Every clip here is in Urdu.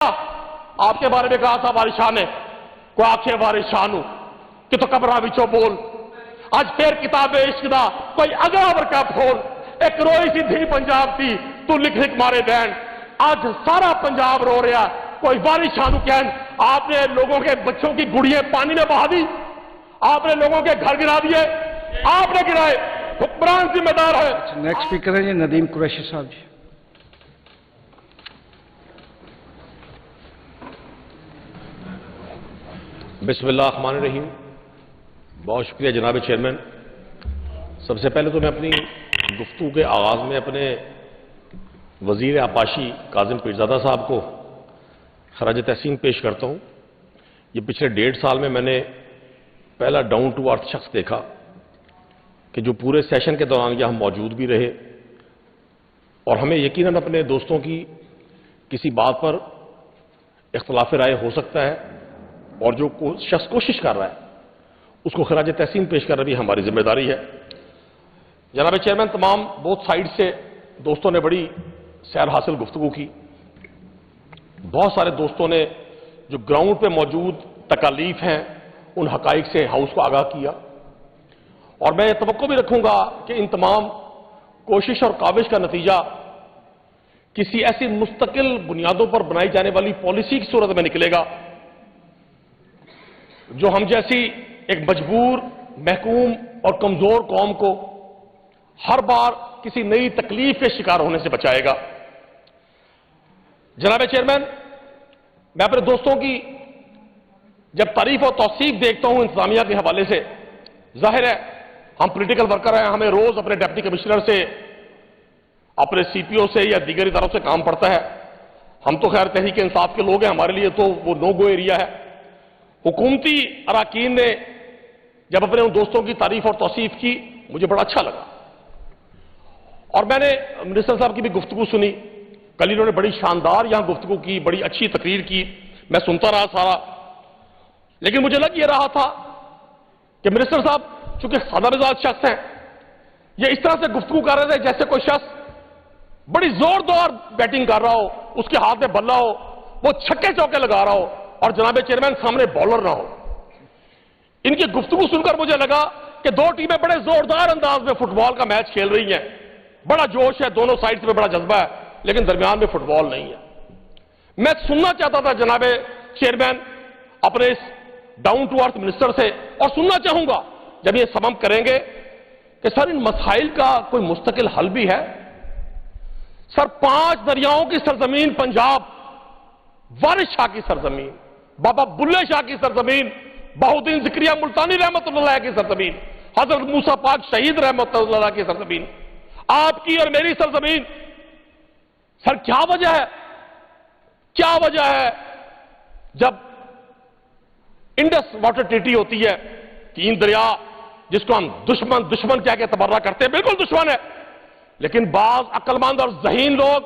آپ کے بارے میں کہا تھا بارشاہ نے کو آنکھیں بارشانو کہ تو کبرا بچو بول آج پھر کتاب عشق دا کوئی اگاور کا پھول ایک روئی سی تھی پنجاب تھی تو لکھ لکھ مارے بین آج سارا پنجاب رو رہا کوئی بارشانو کہن آپ نے لوگوں کے بچوں کی گڑیاں پانی میں بہا دی آپ نے لوگوں کے گھر گرا دیے آپ نے گرائے حکمران ذمہ دار ہے. نیکسٹ اسپیکر ہے جی ندیم قریشی صاحب جی. بسم اللہ الرحمن الرحیم. بہت شکریہ جناب چیئرمین. سب سے پہلے تو میں اپنی گفتگو کے آغاز میں اپنے وزیر آبپاشی کاظم پیرزادہ صاحب کو خراج تحسین پیش کرتا ہوں. یہ پچھلے 1.5 سال میں نے پہلا ڈاؤن ٹو ارتھ شخص دیکھا کہ جو پورے سیشن کے دوران یہاں موجود بھی رہے اور ہمیں یقیناً اپنے دوستوں کی کسی بات پر اختلاف رائے ہو سکتا ہے اور جو شخص کوشش کر رہا ہے اس کو خراج تحسین پیش کرنا بھی ہماری ذمہ داری ہے. جناب چیئرمین, تمام بہت سائڈ سے دوستوں نے بڑی سیر حاصل گفتگو کی. بہت سارے دوستوں نے جو گراؤنڈ پہ موجود تکالیف ہیں ان حقائق سے ہاؤس کو آگاہ کیا اور میں یہ توقع بھی رکھوں گا کہ ان تمام کوشش اور کاوش کا نتیجہ کسی ایسی مستقل بنیادوں پر بنائی جانے والی پالیسی کی صورت میں نکلے گا جو ہم جیسی ایک مجبور, محکوم اور کمزور قوم کو ہر بار کسی نئی تکلیف کے شکار ہونے سے بچائے گا. جناب چیئرمین, میں اپنے دوستوں کی جب تعریف اور توصیف دیکھتا ہوں انتظامیہ کے حوالے سے, ظاہر ہے ہم پولیٹیکل ورکر ہیں, ہمیں روز اپنے ڈپٹی کمشنر سے, اپنے سی پی او سے یا دیگر اداروں سے کام پڑتا ہے. ہم تو خیر تحریک انصاف کے لوگ ہیں, ہمارے لیے تو وہ نو گو ایریا ہے. حکومتی اراکین نے جب اپنے ان دوستوں کی تعریف اور توصیف کی مجھے بڑا اچھا لگا اور میں نے منسٹر صاحب کی بھی گفتگو سنی. کل انہوں نے بڑی شاندار یہاں گفتگو کی, بڑی اچھی تقریر کی, میں سنتا رہا سارا. لیکن مجھے لگ یہ رہا تھا کہ منسٹر صاحب چونکہ سادہ مزاج شخص ہیں, یہ اس طرح سے گفتگو کر رہے تھے جیسے کوئی شخص بڑی زوردار بیٹنگ کر رہا ہو, اس کے ہاتھ میں بلہ ہو, وہ چھکے چوکے لگا رہا ہو اور جناب چیئرمین سامنے بولر نہ ہو. ان کی گفتگو سن کر مجھے لگا کہ دو ٹیمیں بڑے زوردار انداز میں فٹ بال کا میچ کھیل رہی ہیں, بڑا جوش ہے, دونوں سائڈز میں بڑا جذبہ ہے, لیکن درمیان میں فٹ بال نہیں ہے. میں سننا چاہتا تھا جناب چیئرمین اپنے اس ڈاؤن ٹو ارتھ منسٹر سے, اور سننا چاہوں گا جب یہ سمم کریں گے کہ سر ان مسائل کا کوئی مستقل حل بھی ہے. سر 5 دریاؤں کی سرزمین پنجاب, وارث شاہ کی سرزمین, بابا بلے شاہ کی سرزمین, بہاؤالدین زکریا ملتانی رحمت اللہ علیہ کی سرزمین, حضرت موسیٰ پاک شہید رحمت اللہ علیہ کی سرزمین, آپ کی اور میری سرزمین. سر کیا وجہ ہے, کیا وجہ ہے جب انڈس واٹر ٹریٹی ہوتی ہے, 3 دریا جس کو ہم دشمن کہہ کے تبرہ کرتے ہیں, بالکل دشمن ہے, لیکن بعض عقلمند اور ذہین لوگ,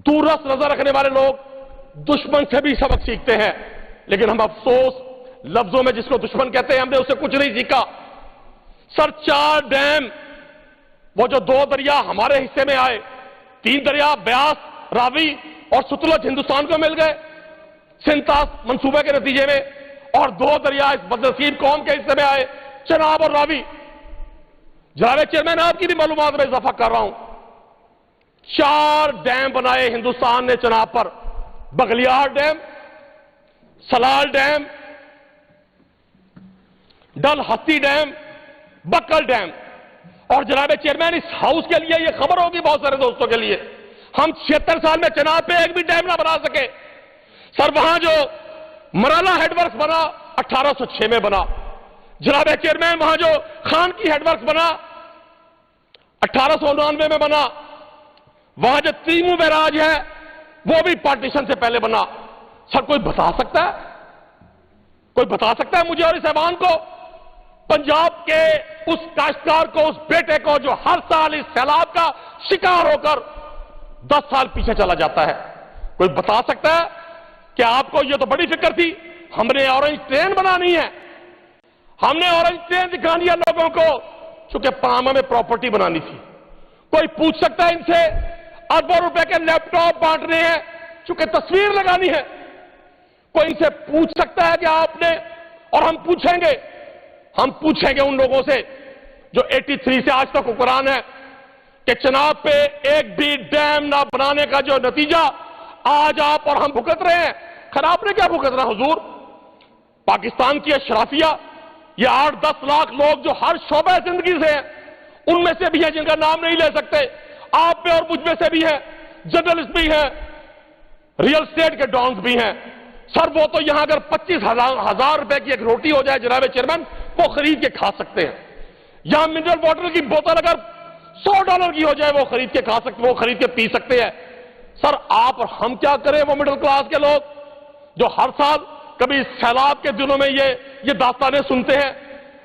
دور رس نظر رکھنے والے لوگ دشمن سے بھی سبق سیکھتے ہیں. لیکن ہم افسوس لفظوں میں جس کو دشمن کہتے ہیں ہم نے اسے کچھ نہیں سیکھا. سر 4 ڈیم, وہ جو 2 دریا ہمارے حصے میں آئے, 3 دریا بیاس, راوی اور ستلج ہندوستان کو مل گئے سنتاس منصوبے کے نتیجے میں, اور 2 دریا اس بدنصیب قوم کے حصے میں آئے, چناب اور راوی. جناب چیئرمین آپ کی بھی معلومات میں اضافہ کر رہا ہوں, 4 ڈیم بنائے ہندوستان نے چناب پر, بغلیار ڈیم, سلال ڈیم, ڈل ہستی ڈیم, بکل ڈیم. اور جناب چیئرمین اس ہاؤس کے لیے یہ خبر ہوگی بہت سارے دوستوں کے لیے, ہم 76 سال میں چناب پہ ایک بھی ڈیم نہ بنا سکے. سر وہاں جو مرالا ہیڈ ورکس بنا 1806 میں بنا. جناب چیئرمین وہاں جو خان کی ہیڈ ورکس بنا 1899 میں بنا. وہاں جو تیمو بیراج ہے وہ بھی پارٹیشن سے پہلے بنا. سر کوئی بتا سکتا ہے, کوئی بتا سکتا ہے مجھے اور اس ایوان کو, پنجاب کے اس کاشتکار کو, اس بیٹے کو جو ہر سال اس سیلاب کا شکار ہو کر 10 سال پیچھے چلا جاتا ہے, کوئی بتا سکتا ہے کہ آپ کو یہ تو بڑی فکر تھی ہم نے اورنج ٹرین بنانی ہے, ہم نے اورنج ٹرین دکھانی ہے لوگوں کو, چونکہ پاناما میں پراپرٹی بنانی تھی. کوئی پوچھ سکتا ہے ان سے اربوں روپے کے لیپ ٹاپ بانٹنے ہیں, چونکہ تصویر لگانی ہے. کوئی ان سے پوچھ سکتا ہے کہ آپ نے, اور ہم پوچھیں گے ان لوگوں سے جو 83 سے آج تک حکمران ہے کہ چناب پہ ایک بھی ڈیم نہ بنانے کا جو نتیجہ آج آپ اور ہم بھگت رہے ہیں. خراب نے کیا بھگتنا حضور؟ پاکستان کی اشرافیہ, یہ 8-10 لاکھ لوگ جو ہر شعبہ زندگی سے ہیں, ان میں سے بھی ہیں جن کا نام نہیں لے سکتے. آپ میں اور مجھ میں سے بھی ہیں, جرنلسٹ بھی ہیں, ریل اسٹیٹ کے ڈانس بھی ہیں. سر وہ تو یہاں اگر 25,000 روپے کی ایک روٹی ہو جائے جناب چیئرمین, وہ خرید کے کھا سکتے ہیں. یہاں منرل واٹر کی بوتل اگر $100 کی ہو جائے وہ خرید کے کھا سکتے, وہ خرید کے پی سکتے ہیں. سر آپ اور ہم کیا کریں, وہ مڈل کلاس کے لوگ جو ہر سال کبھی سیلاب کے دنوں میں یہ داستانیں سنتے ہیں.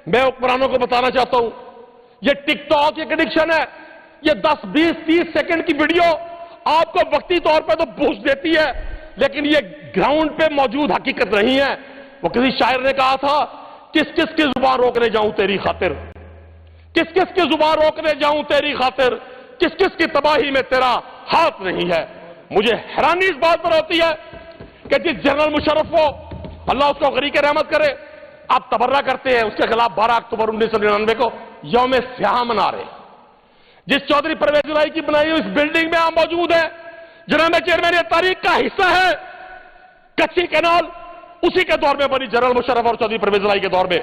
میں حکمرانوں کو بتانا چاہتا ہوں, یہ ٹک ٹاک ایک ایڈکشن ہے. یہ 10, 20, 30 سیکنڈ کی ویڈیو آپ کو وقتی طور پہ تو بوسٹ دیتی ہے, لیکن یہ گراؤنڈ پہ موجود حقیقت نہیں ہے. وہ کسی شاعر نے کہا تھا, کس کس کی زبان روکنے جاؤں تیری خاطر, کس کس کی زبان روکنے جاؤں تیری خاطر, کس کس کی تباہی میں تیرا ہاتھ نہیں ہے. مجھے حیرانی اس بات پر ہوتی ہے کہ جس جنرل مشرف کو اللہ اس کو غریق رحمت کرے, آپ تبرہ کرتے ہیں اس کے خلاف 12 اکتوبر 1999 کو یوم سیاہ منا رہے ہیں. جس چودھری پرویز الہی کی بنائی ہوئی اس بلڈنگ میں آپ موجود ہیں, جناب چیئرمین یہ تاریخ کا حصہ ہے. کچی کینال اسی کے دور میں بنی, جنرل مشرف اور چودھری پرویز الہی کے دور میں.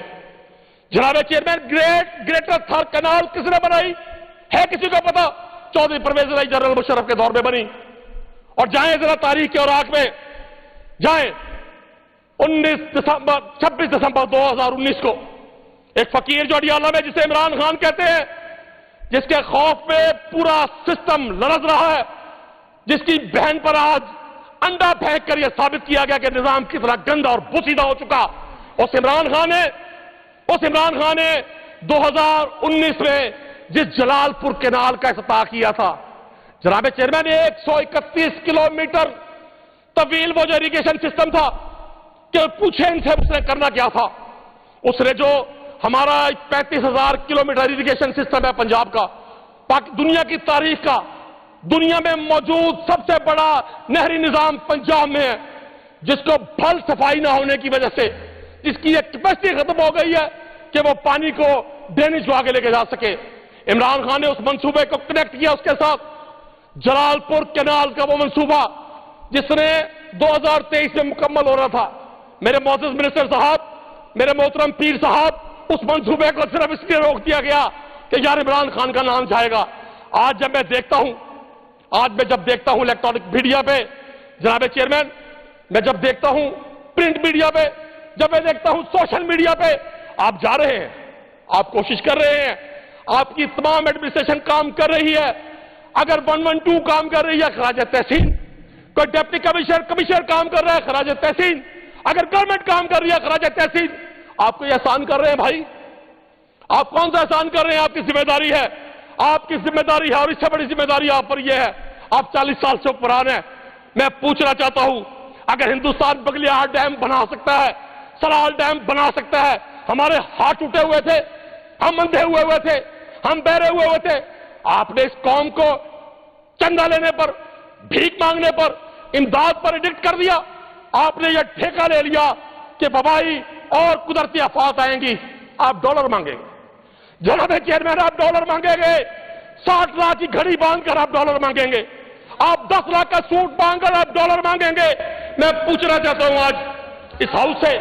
جناب چیئرمین گریٹر تھار کینال کس نے بنائی ہے کسی کو پتا؟ چودھری پرویز الہی جنرل مشرف کے دور میں بنی. اور جائیں ذرا تاریخ کے اوراق میں جائیں, 26 دسمبر 2019 کو ایک فقیر جو اڈیالہ میں جسے عمران خان کہتے ہیں, جس کے خوف میں پورا سسٹم لرز رہا ہے, جس کی بہن پر آج انڈا پھینک کر یہ ثابت کیا گیا کہ نظام کتنا گندا اور بوسیدہ ہو چکا, اس عمران خان نے 2019 میں جس جلال پور کینال کا افتتاح کیا تھا, جناب چیئرمین 131 کلومیٹر طویل وہ جو اریگیشن سسٹم تھا, کہ پوچھیں ان سے اس نے کرنا کیا تھا. اس نے جو ہمارا 35,000 کلومیٹر اریگیشن سسٹم ہے پنجاب کا, دنیا کی تاریخ کا, دنیا میں موجود سب سے بڑا نہری نظام پنجاب میں ہے, جس کو پھل صفائی نہ ہونے کی وجہ سے, جس کی ایک کیپیسٹی ختم ہو گئی ہے کہ وہ پانی کو ڈینیج کو آگے لے کے جا سکے. عمران خان نے اس منصوبے کو کنیکٹ کیا اس کے ساتھ جلال پور کینال کا وہ منصوبہ جس نے 2023 میں مکمل ہو رہا تھا. میرے معزز منسٹر صاحب, میرے محترم پیر صاحب, اس منصوبے کو صرف اس لیے روک دیا گیا کہ یار عمران خان کا نام جائے گا. آج میں جب دیکھتا ہوں الیکٹرانک میڈیا پہ جناب چیئرمین, میں جب دیکھتا ہوں پرنٹ میڈیا پہ, جب میں دیکھتا ہوں سوشل میڈیا پہ, آپ جا رہے ہیں, آپ کوشش کر رہے ہیں, آپ کی تمام ایڈمنسٹریشن کام کر رہی ہے. اگر 112 کام کر رہی ہے خراج تحسین, کوئی ڈپٹی کمشنر کام کر رہا ہے خراج تحسین, اگر گورنمنٹ کام کر رہی ہے خراج تحسین. آپ کو یہ احسان کر رہے ہیں بھائی, آپ کون سا احسان کر رہے ہیں؟ آپ کی ذمہ داری ہے, آپ کی ذمہ داری ہے, اور اس سے بڑی ذمہ داری آپ پر یہ ہے, آپ 40 سال سے حکمران ہیں. میں پوچھنا چاہتا ہوں, اگر ہندوستان بغلیہار ڈیم بنا سکتا ہے, سرال ڈیم بنا سکتا ہے, ہمارے ہاتھ ٹوٹے ہوئے تھے, ہم اندھے ہوئے تھے, ہم بہرے ہوئے تھے, آپ نے اس قوم کو چندہ لینے پر, بھیک مانگنے پر, امداد پر ایڈکٹ کر دیا. آپ نے یہ ٹھیکہ لے لیا کہ وبائی اور قدرتی آفات آئیں گی, آپ ڈالر مانگیں گے. جناب چیئرمین آپ ڈالر مانگیں گے, 60 لاکھ کی گھڑی باندھ کر آپ ڈالر مانگیں گے, آپ 10 لاکھ کا سوٹ باندھ کر آپ ڈالر مانگیں گے. میں پوچھنا چاہتا ہوں آج اس ہاؤس سے,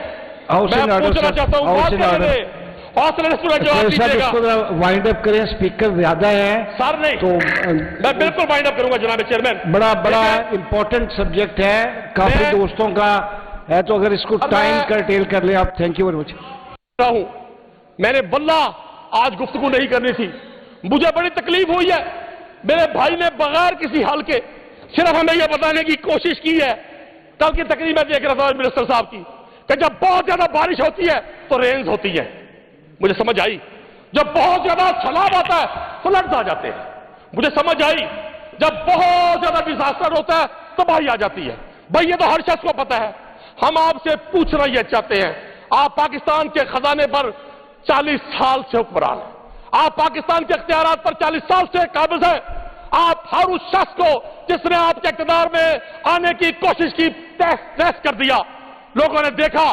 میں پوچھنا چاہتا ہوں بات کرنے دیں, حوصلے سے جواب دیجیے گا. وائنڈ اپ کریں, اسپیکر زیادہ ہیں سر. نہیں تو میں بالکل وائنڈ اپ کروں گا جناب چیئرمین. بڑا امپورٹنٹ سبجیکٹ ہے, کافی دوستوں کا ہے, تو اگر اس کو ٹائم کرٹیل کر لیں آپ. Thank you very much. میں نے واللہ آج گفتگو نہیں کرنی تھی, مجھے بڑی تکلیف ہوئی ہے. میرے بھائی نے بغیر کسی حل کے صرف ہمیں یہ بتانے کی کوشش کی ہے. کل کی تقریر میں دیکھ رہا تھا منسٹر صاحب کی کہ جب بہت زیادہ بارش ہوتی ہے تو رینز ہوتی ہے. مجھے سمجھ آئی, جب بہت زیادہ سیلاب آتا ہے فلڈز آ جاتے ہیں. مجھے سمجھ آئی, جب بہت زیادہ ڈیزاسٹر ہوتا ہے تباہی آ جاتی ہے. بھائی یہ تو ہر شخص کو پتا ہے. ہم آپ سے پوچھنا یہ چاہتے ہیں, آپ پاکستان کے خزانے پر 40 سال سے حکمران ہیں, آپ پاکستان کے اختیارات پر 40 سال سے قابض ہیں, آپ ہر اس شخص کو جس نے آپ کے اقتدار میں آنے کی کوشش کی تحس کر دیا. لوگوں نے دیکھا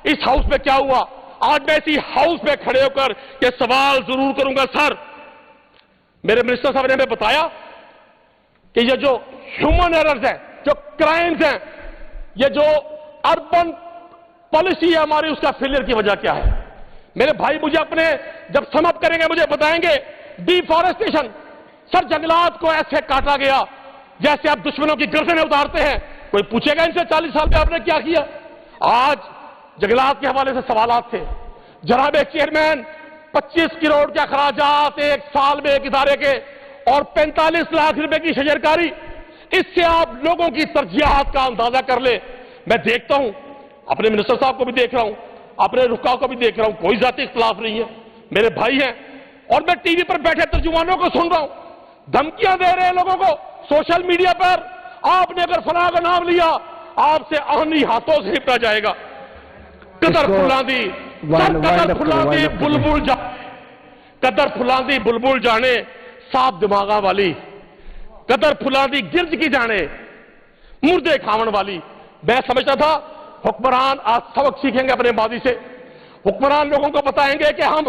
اس ہاؤس میں کیا ہوا. آج میں اسی ہاؤس میں کھڑے ہو کر یہ سوال ضرور کروں گا. سر، میرے منسٹر صاحب نے ہمیں بتایا کہ یہ جو ہیومن ایررز ہیں، جو کرائمز ہیں، یہ جو اربن پالیسی ہے ہماری، اس کا فیلئر کی وجہ کیا ہے. میرے بھائی مجھے اپنے جب سم اپ کریں گے مجھے بتائیں گے. ڈیفارسٹیشن، سر جنگلات کو ایسے کاٹا گیا جیسے آپ دشمنوں کی گردنیں اتارتے ہیں. کوئی پوچھے گا ان سے 40 سال میں آپ نے کیا کیا؟ آج جنگلات کے حوالے سے سوالات تھے. جناب چیئرمین، 25 کروڑ کے اخراجات ایک سال میں ایک ادارے کے اور 45 لاکھ روپے کی شجرکاری. اس سے آپ لوگوں کی ترجیحات کا اندازہ کر لیں. میں دیکھتا ہوں، اپنے منسٹر صاحب کو بھی دیکھ رہا ہوں، اپنے رکا کو بھی دیکھ رہا ہوں، کوئی ذاتی اختلاف نہیں ہے، میرے بھائی ہیں. اور میں ٹی وی پر بیٹھے ترجمانوں کو سن رہا ہوں، دھمکیاں دے رہے ہیں لوگوں کو سوشل میڈیا پر. آپ نے اگر فلاں کا نام لیا آپ سے آہنی ہاتھوں سے نپٹا جائے گا. قدر پھلاندی قدر پھلاندی بلبل جانے، قدر پھلاندی بلبل جانے صاف دماغا والی، قدر پھلاندی گرج کی جانے مردے کھاون والی. میں سمجھتا تھا حکمران آج سبق سیکھیں گے اپنے ماضی سے. حکمران لوگوں کو بتائیں گے کہ ہم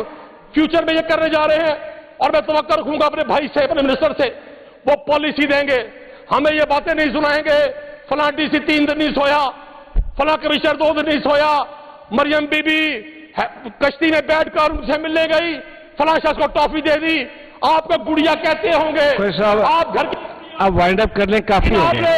فیوچر میں یہ کرنے جا رہے ہیں. اور میں توقع رکھوں گا اپنے بھائی سے، اپنے منسٹر سے، وہ پالیسی دیں گے. ہمیں یہ باتیں نہیں سنائیں گے فلاں ڈی سی 3 دن نہیں سویا، فلاں کمشنر 2 دن نہیں سویا، مریم بی بی کشتی میں بیٹھ کر ان سے ملنے گئی، فلاں شخص کو ٹافی دے دی. آپ کو گڑیا کہتے ہوں گے، آپ گھر اب وائنڈ اپ کر لیں، کافی ہو گیا.